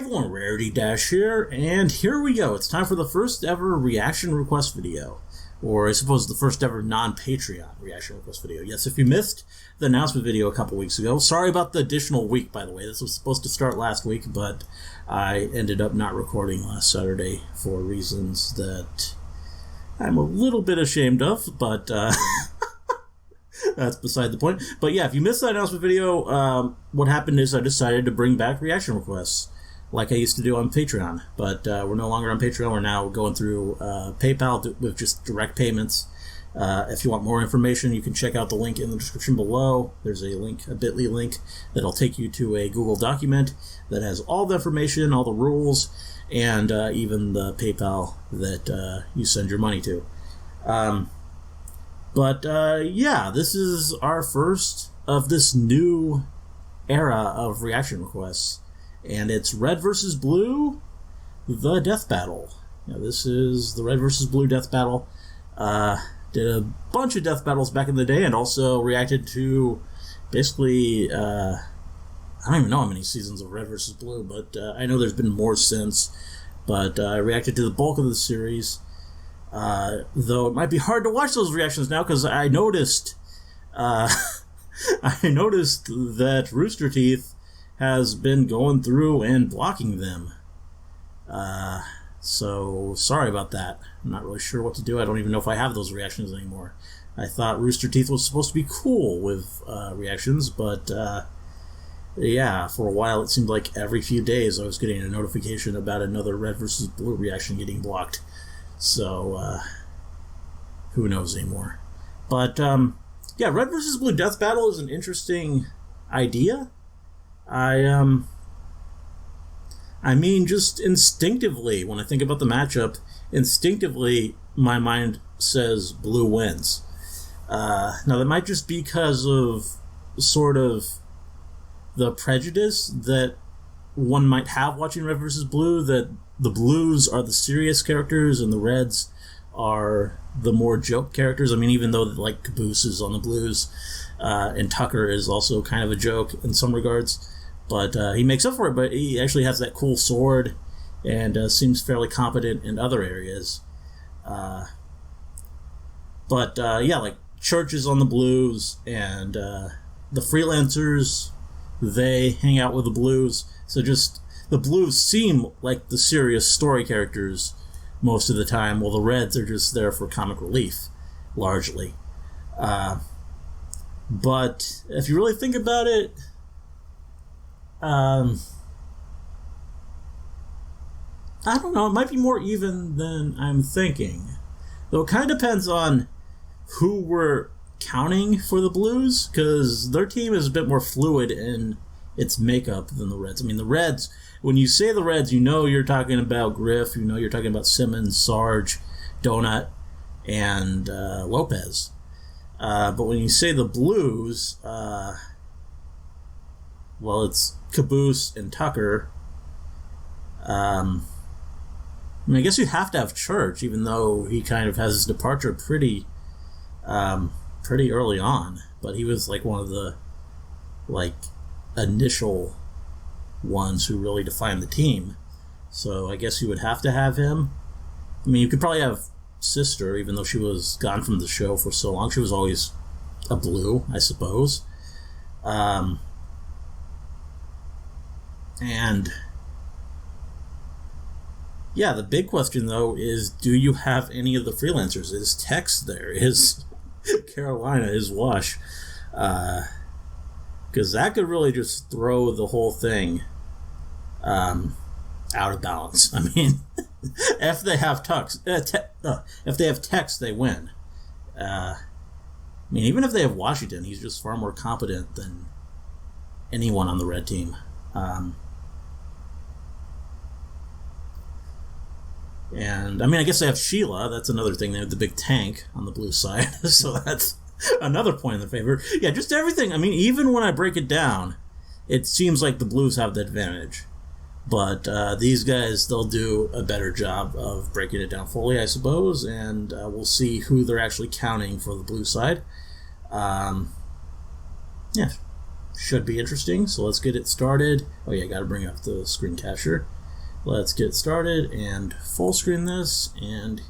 everyone, Rarity Dash here, and here we go. It's time for the first ever reaction request video. Or I suppose the first ever non-Patreon reaction request video. Yes, if you missed the announcement video a couple weeks ago, sorry about the additional week, by the way. This was supposed to start last week, but I ended up not recording last Saturday for reasons that I'm a little bit ashamed of, but that's beside the point. But yeah, if you missed that announcement video, what happened is I decided to bring back reaction requests like I used to do on Patreon. But we're no longer on Patreon. We're now going through PayPal with just direct payments. If you want more information, you can check out the link in the description below. There's a link, a bit.ly link, that'll take you to a Google document that has all the information, all the rules, and even the PayPal that you send your money to. Yeah, this is our first of this new era of reaction requests, and it's Red versus Blue, the Death Battle. Now, this is the Red versus Blue Death Battle. Did a bunch of death battles back in the day, and also reacted to basically, I don't even know how many seasons of Red versus Blue, but I know there's been more since, but I reacted to the bulk of the series. Though it might be hard to watch those reactions now, because I noticed that Rooster Teeth has been going through and blocking them. So sorry about that. I'm not really sure what to do. I don't even know if I have those reactions anymore. I thought Rooster Teeth was supposed to be cool with reactions, but yeah, for a while it seemed like every few days I was getting a notification about another Red versus Blue reaction getting blocked. So, who knows anymore. But, yeah, Red versus Blue Death Battle is an interesting idea. I mean, just instinctively, when I think about the matchup, instinctively, my mind says Blue wins. Now, that might just be because of sort of the prejudice that one might have watching Red versus Blue, that the Blues are the serious characters and the Reds are the more joke characters. I mean, even though like Caboose is on the Blues, and Tucker is also kind of a joke in some regards, but he makes up for it. But he actually has that cool sword and seems fairly competent in other areas. Yeah, like Church is on the Blues, and the Freelancers, they hang out with the Blues. So just the Blues seem like the serious story characters most of the time, while the Reds are just there for comic relief, largely. But if you really think about it, I don't know, it might be more even than I'm thinking. Though it kind of depends on who we're counting for the Blues, because their team is a bit more fluid in its makeup than the Reds. I mean, the Reds, when you say the Reds, you know you're talking about Griff, you know you're talking about Simmons, Sarge, Donut, and Lopez. But when you say the Blues, well, it's Caboose and Tucker. I mean, I guess you have to have Church, even though he kind of has his departure pretty early on. But he was like one of the, like, initial ones who really defined the team, so I guess you would have to have him. I mean, you could probably have Sister, even though she was gone from the show for so long. She was always a Blue, I suppose. And yeah, the big question though is, do you have any of the Freelancers? Is Tex there? Is Carolina? Is Wash? Because that could really just throw the whole thing out of balance. I mean, if they have if they have Tex, they win. I mean, even if they have Washington, he's just far more competent than anyone on the Red team. And I mean, I guess they have Sheila. That's another thing. They have the big tank on the Blue side, so that's another point in their favor. Yeah, just everything. I mean, even when I break it down, it seems like the Blues have the advantage. But these guys, they'll do a better job of breaking it down fully, I suppose, and we'll see who they're actually counting for the Blue side. Yeah, should be interesting, so let's get it started. Oh yeah, gotta bring up the screen capture. let's get started and full screen this, and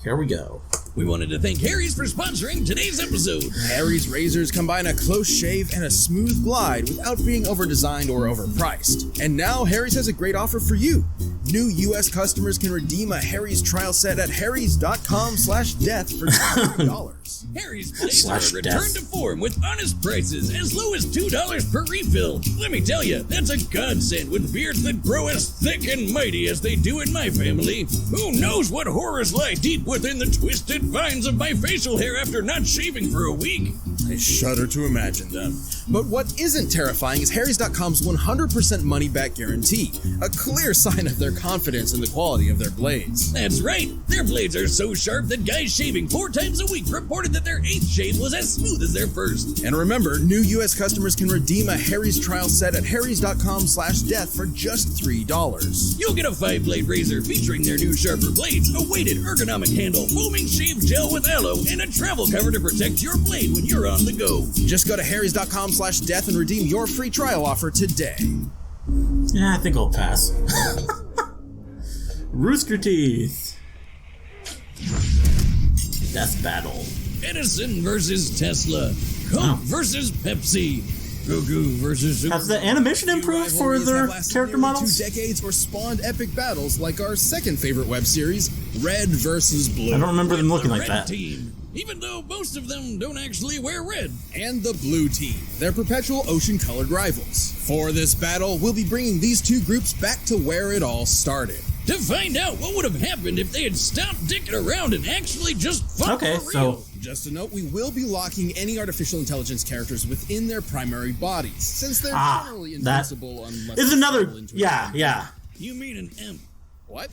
here we go. We wanted to thank Harry's for sponsoring today's episode. Harry's razors combine a close shave and a smooth glide without being over-designed or overpriced. And now Harry's has a great offer for you. New U.S. customers can redeem a Harry's trial set at harrys.com/death for $200. Harry's blades are a return to form with honest prices as low as $2 per refill. Let me tell you, that's a godsend with beards that grow as thick and mighty as they do in my family. Who knows what horrors lie deep within the twisted vines of my facial hair after not shaving for a week? I shudder to imagine them. But what isn't terrifying is Harry's.com's 100% money-back guarantee, a clear sign of their confidence in the quality of their blades. That's right. Their blades are so sharp that guys shaving 4 times a week reported that their 8th shave was as smooth as their first. And remember, new U.S. customers can redeem a Harry's trial set at harrys.com/death for just $3. You'll get a 5-blade razor featuring their new sharper blades, a weighted ergonomic handle, foaming shave gel with aloe, and a travel cover to protect your blade when you're on the go. Just go to harrys.com/death and redeem your free trial offer today. Yeah, I think I'll pass. Rooster Teeth. Death Battle. Edison versus Tesla. Coke versus Pepsi. Goku versus Super. Has the animation improved for their character models? 2 decades or spawned epic battles like our second favorite web series, Red versus Blue. I don't remember them looking like Red that. Team, even though most of them don't actually wear red. And the Blue Team, their perpetual ocean-colored rivals. For this battle, we'll be bringing these two groups back to where it all started. To find out what would have happened if they had stopped dicking around and actually just fought for real. Just a note, we will be locking any artificial intelligence characters within their primary bodies, since they're generally invincible unless is another. Yeah. You mean an imp? What?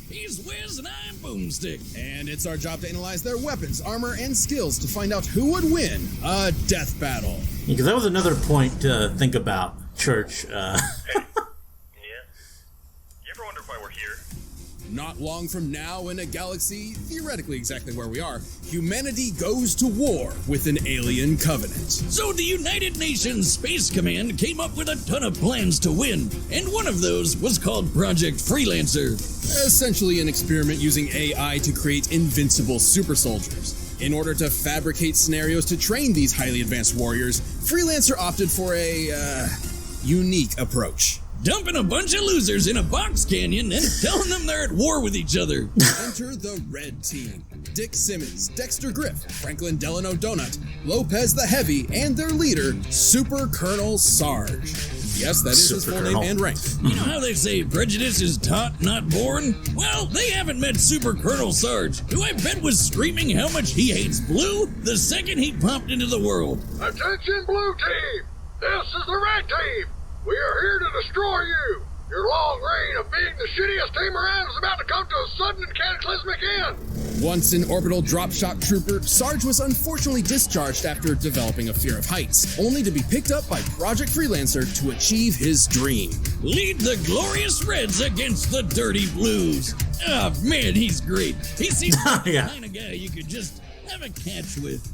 He's Wiz and I'm Boomstick. And it's our job to analyze their weapons, armor, and skills to find out who would win a death battle. Because that was another point to think about, Church. Hey. Yeah? You ever wonder why we're here? Not long from now, in a galaxy theoretically exactly where we are, humanity goes to war with an alien covenant. So the United Nations Space Command came up with a ton of plans to win, and one of those was called Project Freelancer. Essentially an experiment using AI to create invincible super soldiers. In order to fabricate scenarios to train these highly advanced warriors, Freelancer opted for a, unique approach. Dumping a bunch of losers in a box canyon and telling them they're at war with each other. Enter the Red Team. Dick Simmons, Dexter Griff, Franklin Delano Donut, Lopez the Heavy, and their leader, Super Colonel Sarge. Yes, that is his full name and rank. You know how they say prejudice is taught, not born? Well, they haven't met Super Colonel Sarge, who I bet was screaming how much he hates Blue the second he popped into the world. Attention, Blue Team! This is the Red Team! We are here to destroy you! Your long reign of being the shittiest team around is about to come to a sudden and cataclysmic end! Once an orbital drop shock trooper, Sarge was unfortunately discharged after developing a fear of heights, only to be picked up by Project Freelancer to achieve his dream. Lead the glorious Reds against the dirty Blues. Oh man, he's great. He seems like the kind of guy you could just have a catch with.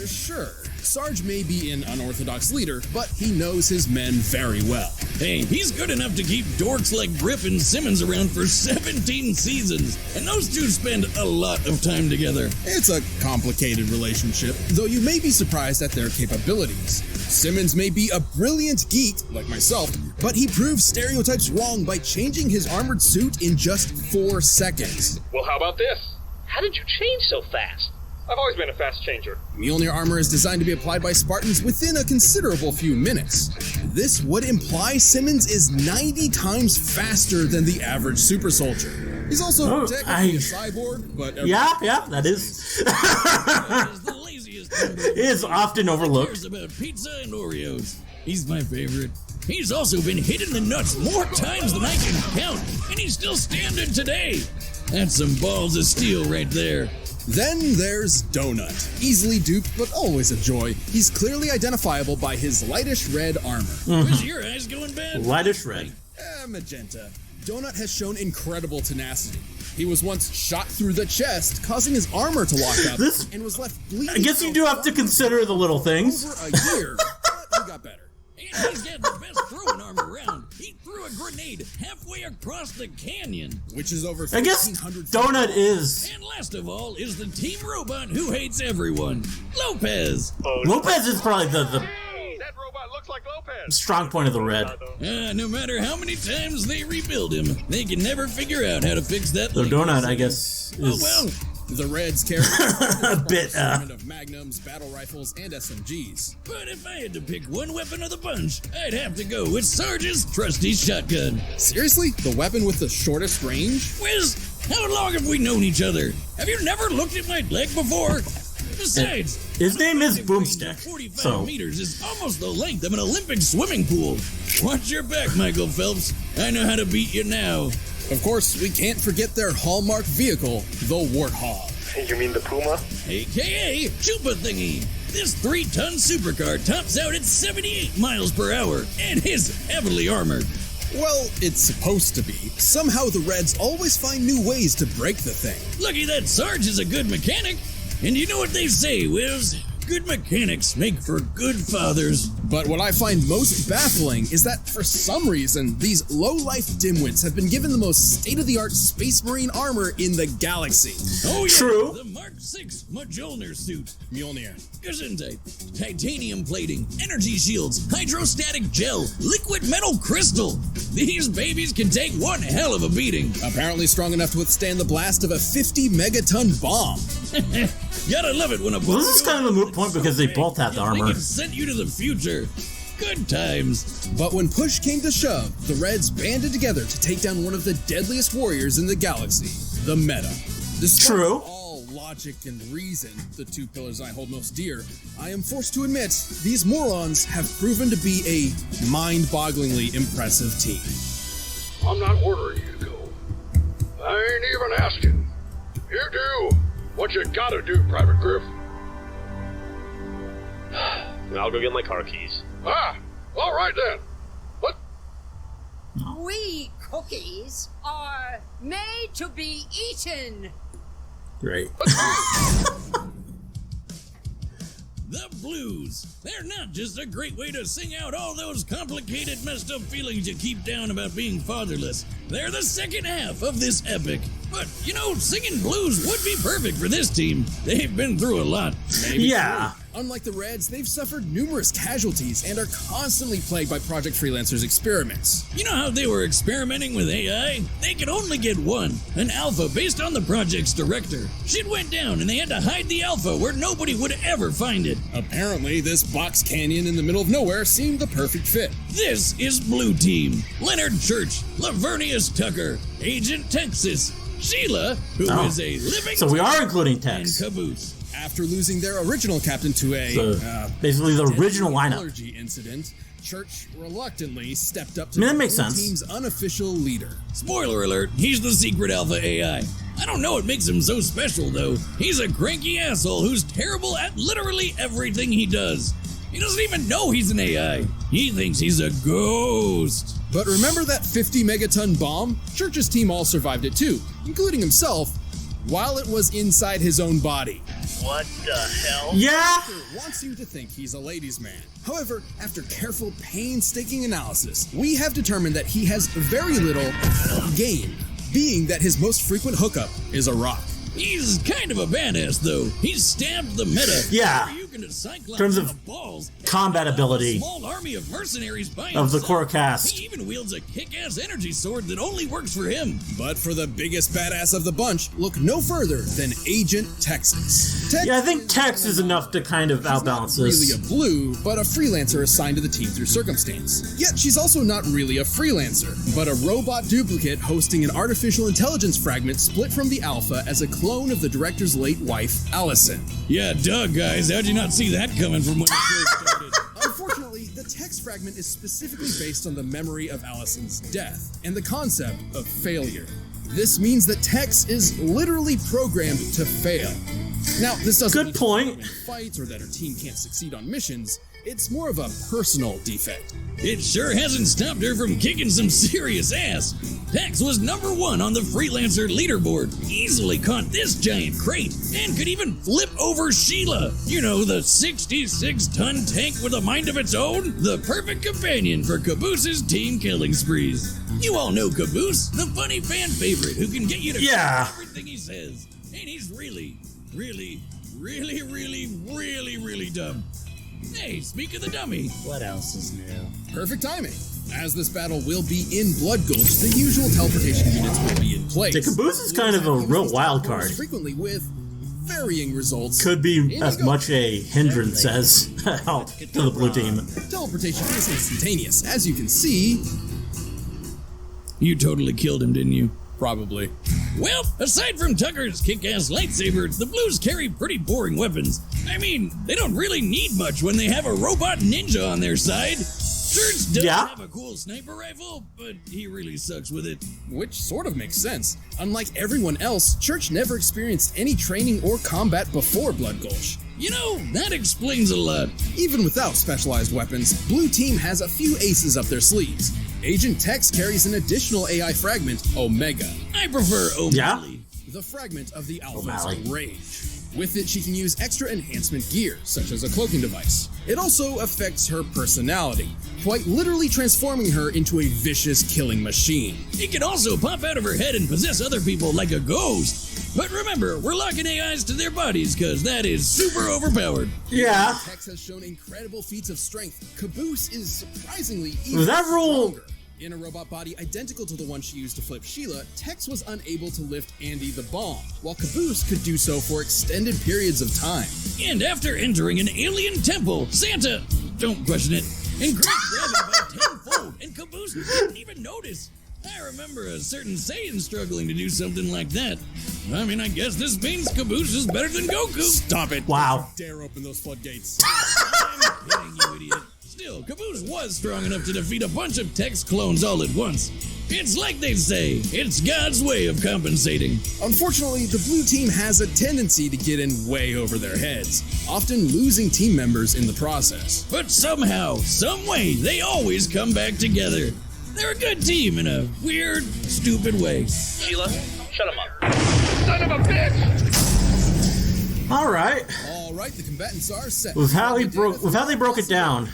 Sure. Sarge may be an unorthodox leader, but he knows his men very well. Hey, he's good enough to keep dorks like Griff and Simmons around for 17 seasons, and those two spend a lot of time together. It's a complicated relationship, though you may be surprised at their capabilities. Simmons may be a brilliant geek, like myself, but he proves stereotypes wrong by changing his armored suit in just 4 seconds. Well, how about this? How did you change so fast? I've always been a fast changer. Mjolnir armor is designed to be applied by Spartans within a considerable few minutes. This would imply Simmons is 90 times faster than the average super soldier. He's also technically a cyborg, but... Yeah, that is. That is the laziest member. It is often overlooked. Cares about pizza and Oreos. He's my favorite. He's also been hit in the nuts more times than I can count, and he's still standing today. That's some balls of steel right there. Then there's Donut. Easily duped, but always a joy. He's clearly identifiable by his lightish red armor. Was your eyes going bad? Lightish red. Magenta. Donut has shown incredible tenacity. He was once shot through the chest, causing his armor to lock up, and was left bleeding. I guess you do have to consider the little things. Over a year, but he got better. And he's got the best throwing arm around. He threw a grenade halfway across the canyon. Which is over I guess 1,500 Donut is... And last of all is the team robot who hates everyone, Lopez. Lopez is probably the Hey, that robot looks like Lopez. strong point of the red. No matter how many times they rebuild him, they can never figure out how to fix that. The link. Donut, I guess, Oh is well. The Reds carry a bit, of magnums, battle rifles, and SMGs. But if I had to pick one weapon of the bunch, I'd have to go with Sarge's trusty shotgun. Seriously? The weapon with the shortest range? Wiz, how long have we known each other? Have you never looked at my leg before? Besides, his name is range of Boomstick, 45 so... meters is almost the length of an Olympic swimming pool. Watch your back, Michael Phelps. I know how to beat you now. Of course, we can't forget their hallmark vehicle, the Warthog. You mean the Puma? AKA Chupa Thingy. This 3-ton supercar tops out at 78 miles per hour and is heavily armored. Well, it's supposed to be. Somehow the Reds always find new ways to break the thing. Lucky that Sarge is a good mechanic. And you know what they say, Wiz? Good mechanics make for good fathers. But what I find most baffling is that, for some reason, these low-life dimwits have been given the most state-of-the-art Space Marine armor in the galaxy. Oh yeah, True. The Mark 6 Mjolnir suit. Mjolnir. Gesundheit. Titanium plating, energy shields, hydrostatic gel, liquid metal crystal. These babies can take one hell of a beating. Apparently strong enough to withstand the blast of a 50-megaton bomb. Gotta love it when a Well, this is kind of a moot point because they both have the armor. Sent you to the future. Good times. But when push came to shove, the Reds banded together to take down one of the deadliest warriors in the galaxy, the Meta. Despite True. all logic and reason, the two pillars I hold most dear, I am forced to admit these morons have proven to be a mind-bogglingly impressive team. I'm not ordering you to go. I ain't even asking. You do what you gotta do, Private Griff. I'll go get my car keys. Ah, all right then. What? We cookies are made to be eaten. Great. The blues. They're not just a great way to sing out all those complicated, messed up feelings you keep down about being fatherless. They're the second half of this epic. But, you know, singing blues would be perfect for this team. They've been through a lot. Yeah. Unlike the Reds, they've suffered numerous casualties and are constantly plagued by Project Freelancer's experiments. You know how they were experimenting with AI? They could only get one, an alpha based on the project's director. Shit went down and they had to hide the alpha where nobody would ever find it. Apparently, this box canyon in the middle of nowhere seemed the perfect fit. This is Blue Team. Leonard Church, Lavernius Tucker, Agent Texas, Sheila, who is a living So we are including and Tex. Caboose. After losing their original captain to a Basically the original deadly lineup. allergy incident, Church reluctantly stepped up to I mean, that be makes the sense. team's unofficial leader. Spoiler alert, he's the secret alpha AI. I don't know what makes him so special, though. He's a cranky asshole who's terrible at literally everything he does. He doesn't even know he's an AI. He thinks he's a ghost. But remember that 50 megaton bomb? Church's team all survived it too, including himself, while it was inside his own body. What the hell? Yeah. Wants you to think he's a ladies' man. However, after careful, painstaking analysis, we have determined that he has very little game, being that his most frequent hookup is a rock. He's kind of a badass, though. He's stabbed the meta. Yeah. In terms of combat ability small army of mercenaries by of the himself. core cast. He even wields a kick-ass energy sword that only works for him. But for the biggest badass of the bunch, look no further than Agent Texas. Yeah, I think Tex is enough to kind of outbalance Really this. a blue, but a freelancer assigned to the team through circumstance. Yet she's also not really a freelancer, but a robot duplicate hosting an artificial intelligence fragment split from the alpha as a clone of the director's late wife, Allison. Yeah, duh, guys. How'd you not see that coming from when the show started? Unfortunately, the text fragment is specifically based on the memory of Allison's death and the concept of failure. This means that Tex is literally programmed to fail. Now, this doesn't Good mean point. she can't win fights or that her team can't succeed on missions. It's more of a personal defect. It sure hasn't stopped her from kicking some serious ass. Tex was #1 on the freelancer leaderboard, easily caught this giant crate, and could even flip over Sheila. You know, the 66-ton tank with a mind of its own? The perfect companion for Caboose's team killing sprees. You all know Caboose, the funny fan favorite who can get you to Yeah. everything he says. And he's really dumb. Hey, speak of the dummy. What else is new? Perfect timing. As this battle will be in Blood Gulch, the usual teleportation units will be in place. The Caboose is kind of a real wild card. Frequently with varying results. Could be as much a hindrance as help to the blue team. Teleportation is instantaneous. As you can see, You totally killed him, didn't you? probably. Well, aside from Tucker's kick-ass lightsaber, the Blues carry pretty boring weapons. I mean, they don't really need much when they have a robot ninja on their side. Church does have a cool sniper rifle, but he really sucks with it. Which sort of makes sense. Unlike everyone else, Church never experienced any training or combat before Blood Gulch. You know, that explains a lot. Even without specialized weapons, Blue Team has a few aces up their sleeves. Agent Tex carries an additional AI fragment, Omega. I prefer O'Malley. The fragment of the Alpha's O'Malley. rage. With it, she can use extra enhancement gear, such as a cloaking device. It also affects her personality, quite literally transforming her into a vicious killing machine. It can also pop out of her head and possess other people like a ghost. But remember, we're locking AIs to their bodies because that is super overpowered. Yeah. Tex has shown incredible feats of strength. Caboose is surprisingly even Was that rule- stronger. In a robot body identical to the one she used to flip Sheila, Tex was unable to lift Andy the Bomb, while Caboose could do so for extended periods of time. And after entering an alien temple, Santa, don't question it, increased gravity by tenfold, and Caboose didn't even notice. I remember a certain Saiyan struggling to do something like that. I mean, I guess this means Caboose is better than Goku. Stop it. Wow. Dare open those floodgates. I'm kidding, you idiot. Still, Caboose was strong enough to defeat a bunch of Tex clones all at once. It's like they say, it's God's way of compensating. Unfortunately, the blue team has a tendency to get in way over their heads, often losing team members in the process. But somehow, some way, they always come back together. They're a good team in a weird, stupid way. Sheila, shut him up. Son of a bitch! All right. All right, the combatants are set. With how they broke it down,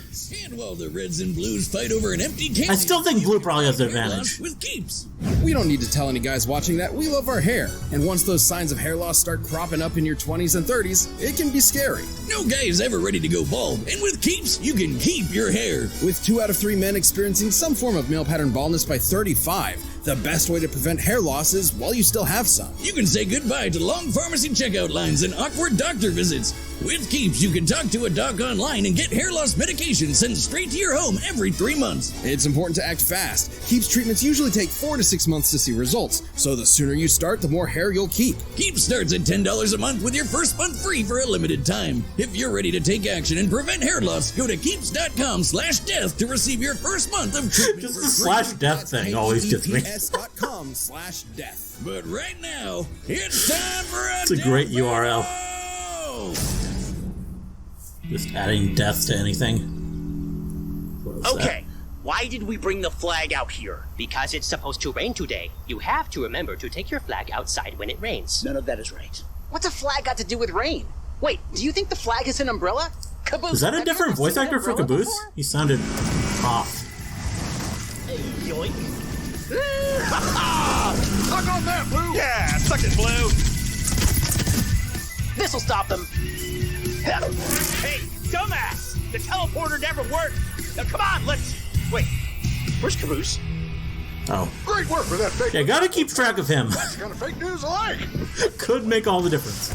And while the Reds and Blues fight over an empty candy, I still think blue probably has the advantage. with keeps. We don't need to tell any guys watching that we love our hair, and once those signs of hair loss start cropping up in your 20s and 30s, it can be scary. No guy is ever ready to go bald, and with keeps, you can keep your hair. With 2 out of 3 men experiencing some form of male pattern baldness by 35, the best way to prevent hair loss is while you still have some. You can say goodbye to long pharmacy checkout lines and awkward doctor visits. With Keeps, you can talk to a doc online and get hair loss medication sent straight to your home every 3 months. It's important to act fast. Keeps treatments usually take 4 to 6 months to see results, so the sooner you start, the more hair you'll keep. Keeps starts at $10 a month with your first month free for a limited time. If you're ready to take action and prevent hair loss, go to keeps.com/death to receive your first month of treatment. Just the /death thing always gets me. keeps.com/death. But right now, it's time for a It's a great URL. demo! Just adding death to anything. What was Okay, why did we bring the flag out here? Because it's supposed to rain today. You have to remember to take your flag outside when it rains. None of that is right. What's a flag got to do with rain? Wait, do you think the flag is an umbrella? Caboose. Is that a have you different ever voice seen an actor for umbrella Caboose? before? He sounded off. Yoink. Suck on that, Blue! Yeah, suck it, Blue. This'll stop them. Hey, dumbass! The teleporter never worked! Now come on, let's... Wait, where's Caboose? Oh. Great work for that fake. Yeah, gotta keep track of him. That's the kind of fake news I like. Could make all the difference.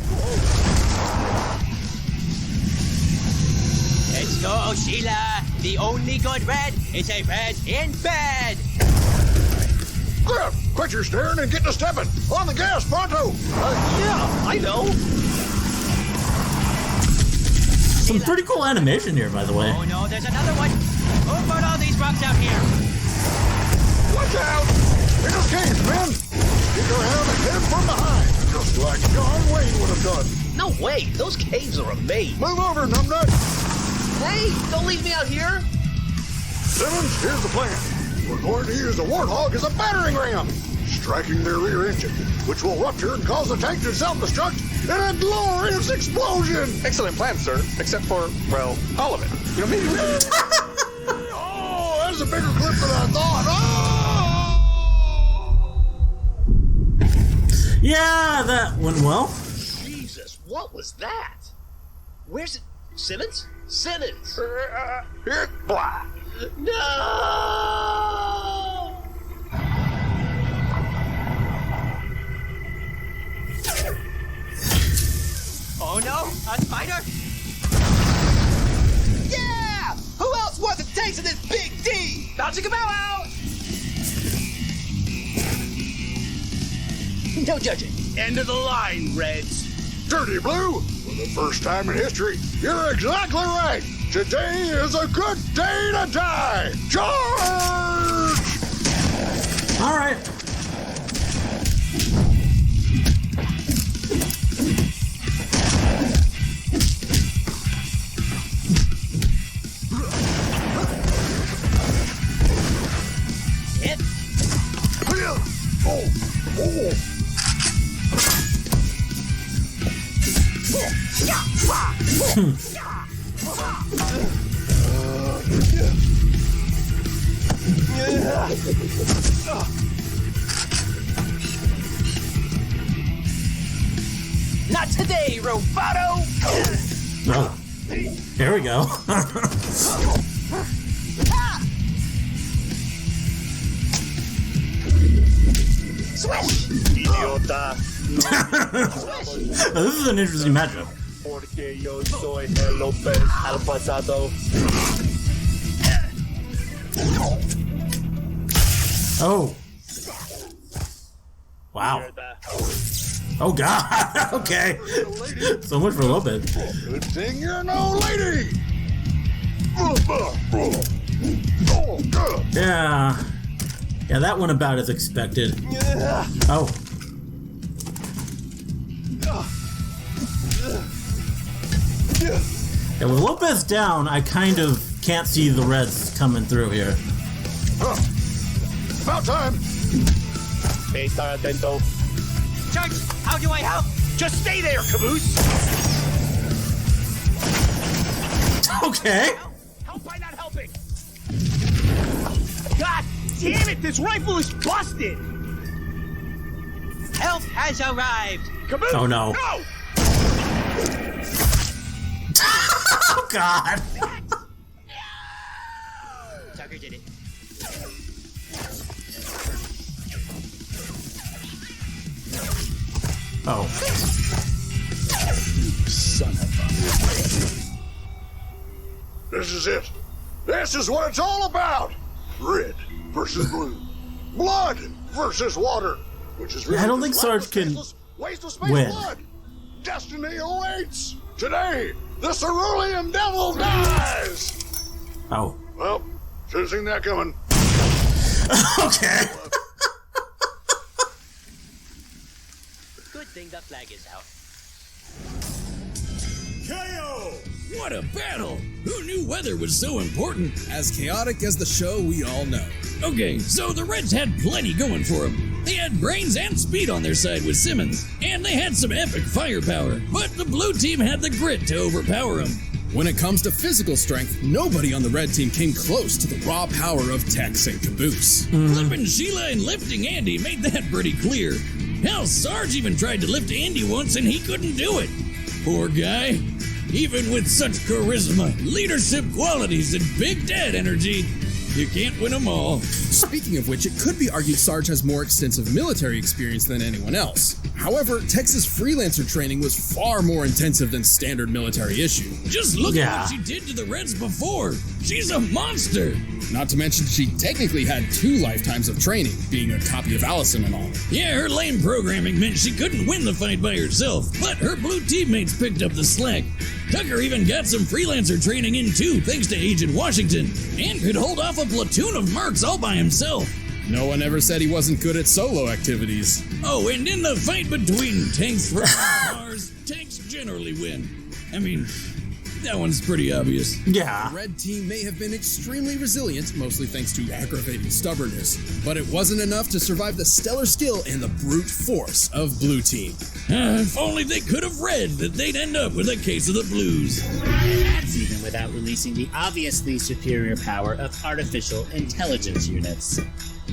Let's go, Sheila. The only good red is a red in bed. Grab! Quit your staring and get to stepping. On the gas, pronto! Yeah, I know. Some pretty cool animation here, by the way. Oh no, there's another one. Who put all these rocks out here? Watch out! It's cage, men! Get your hand and hit from behind, just like John Wayne would have done. No way, those caves are amazing. Move over, numbnut! Hey, don't leave me out here. Simmons, here's the plan. We're going to use the Warthog as a battering ram, striking their rear engine, which will rupture and cause the tank to self-destruct in a glorious explosion. Excellent plan, sir. Except for, well, all of it. You know, maybe we Oh, that's a bigger clip than I thought. Oh! Yeah, that went well. Jesus, what was that? Where's it? Simmons? Simmons! Here, blah. No! Oh no, a spider? Yeah! Who else wants a taste of this big D? Bouncing him out! No judging. End of the line, Reds. Dirty Blue, for the first time in history, you're exactly right. Today is a good day to die. Charge! All right. Hit. Not today, Roboto! Oh, here we go. Swish! Idiota. Now, this is an interesting matchup. Porque yo soy el López al pasado. Oh. Wow. Oh, God. Okay. So much for Lopez. Good thing you're no lady. Yeah. Yeah, that went about as expected. Oh. Yeah, with Lopez down, I kind of can't see the Reds coming through here. About time. Estar atento. Church, how do I help? Just stay there, Caboose. Okay. Help by not helping. God damn it! This rifle is busted. Help has arrived. Caboose. Oh, no. No. Oh, God. Tucker did it. Oh. Son of a... This is it. This is what it's all about. Red versus blue. Blood versus water. Which is really I don't think Sarge can waste of space win. blood. Destiny awaits. Today, the Cerulean Devil dies. Oh. Well, should have seen that coming. Okay. Good thing the flag is out. KO! What a battle! Who knew weather was so important? As chaotic as the show we all know. Okay, so the Reds had plenty going for them. They had brains and speed on their side with Simmons, and they had some epic firepower, but the blue team had the grit to overpower them. When it comes to physical strength, nobody on the red team came close to the raw power of Tex and Caboose. Flipping Sheila and lifting Andy made that pretty clear. Hell, Sarge even tried to lift Andy once and he couldn't do it. Poor guy. Even with such charisma, leadership qualities, and big dad energy, you can't win them all. Speaking of which, it could be argued Sarge has more extensive military experience than anyone else. However, Tex's freelancer training was far more intensive than standard military issue. Just look at what she did to the Reds before. She's a monster. Not to mention, she technically had 2 lifetimes of training, being a copy of Allison and all. Yeah, her lame programming meant she couldn't win the fight by herself, but her blue teammates picked up the slack. Tucker even got some freelancer training in too, thanks to Agent Washington, and could hold off a platoon of mercs all by himself. No one ever said he wasn't good at solo activities. Oh, and in the fight between tanks versus Mars, tanks generally win. I mean, That one's pretty obvious. Yeah. The red team may have been extremely resilient, mostly thanks to aggravating stubbornness, but it wasn't enough to survive the stellar skill and the brute force of blue team. If only they could have read that they'd end up with a case of the blues. That's even without releasing the obviously superior power of artificial intelligence units.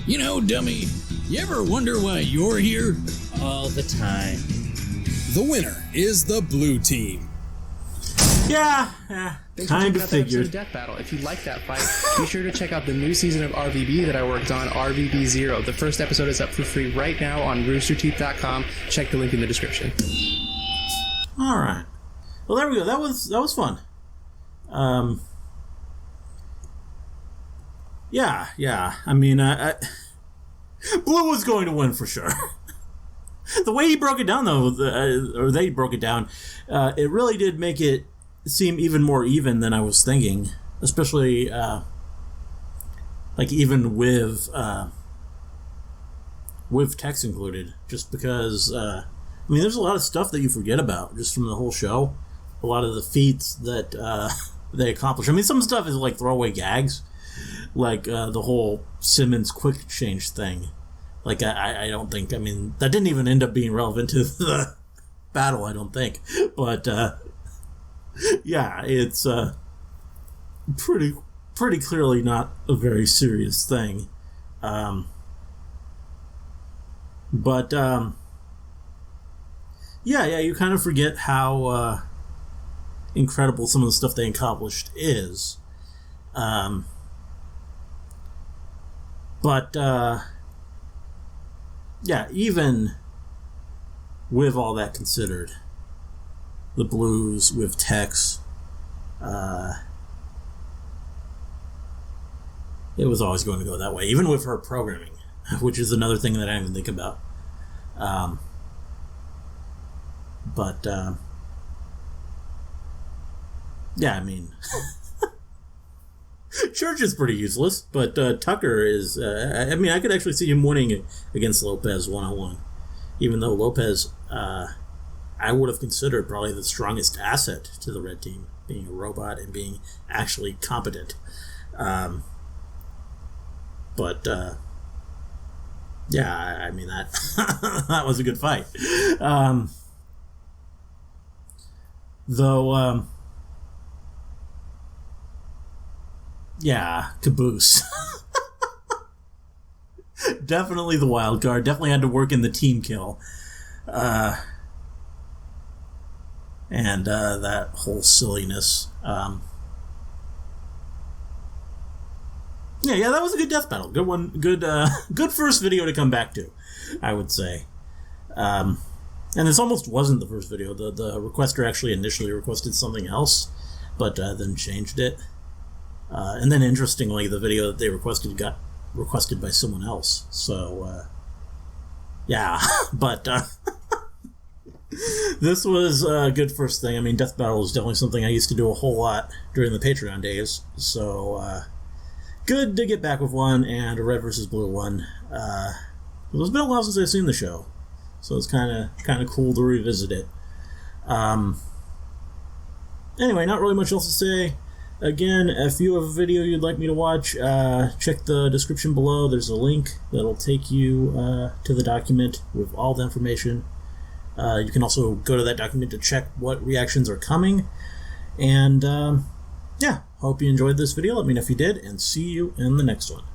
You know, dummy, you ever wonder why you're here? All the time. The winner is the blue team. Yeah, kind of figured. Death Battle. If you like that fight, be sure to check out the new season of RVB that I worked on, RVB 0. The first episode is up for free right now on roosterteeth.com. Check the link in the description. All right. Well, there we go. That was fun. Yeah. I mean, Blue was going to win for sure. The way he broke it down, though, or they broke it down, it really did make it seem even more even than I was thinking, especially like even with text included, just because I mean there's a lot of stuff that you forget about just from the whole show, a lot of the feats that they accomplish. I mean, some stuff is like throwaway gags, like the whole Simmons quick change thing. Like I don't think, I mean, that didn't even end up being relevant to the battle, I don't think, but yeah, it's pretty clearly not a very serious thing. But yeah, you kind of forget how incredible some of the stuff they accomplished is. But yeah, even with all that considered, the Blues with Tex, it was always going to go that way, even with her programming, which is another thing that I didn't even think about. But yeah, I mean, Church is pretty useless, but Tucker is, I mean, I could actually see him winning against Lopez one-on-one, even though Lopez, I would have considered probably the strongest asset to the red team, being a robot and being actually competent. But yeah, I mean, that that was a good fight. Though, yeah, Caboose. Definitely the wild card. Definitely had to work in the team kill. And that whole silliness. Yeah, that was a good death battle. Good one. Good first video to come back to, I would say. And this almost wasn't the first video. The requester actually initially requested something else, but then changed it. And then, interestingly, the video that they requested got requested by someone else. So, yeah. But this was a good first thing. I mean, Death Battle is definitely something I used to do a whole lot during the Patreon days. So, good to get back with one, and a red versus blue one. It's been a while since I've seen the show, so it's kind of cool to revisit it. Anyway, not really much else to say. Again, if you have a video you'd like me to watch, check the description below. There's a link that'll take you to the document with all the information. You can also go to that document to check what reactions are coming. And yeah, hope you enjoyed this video. Let me know if you did, and see you in the next one.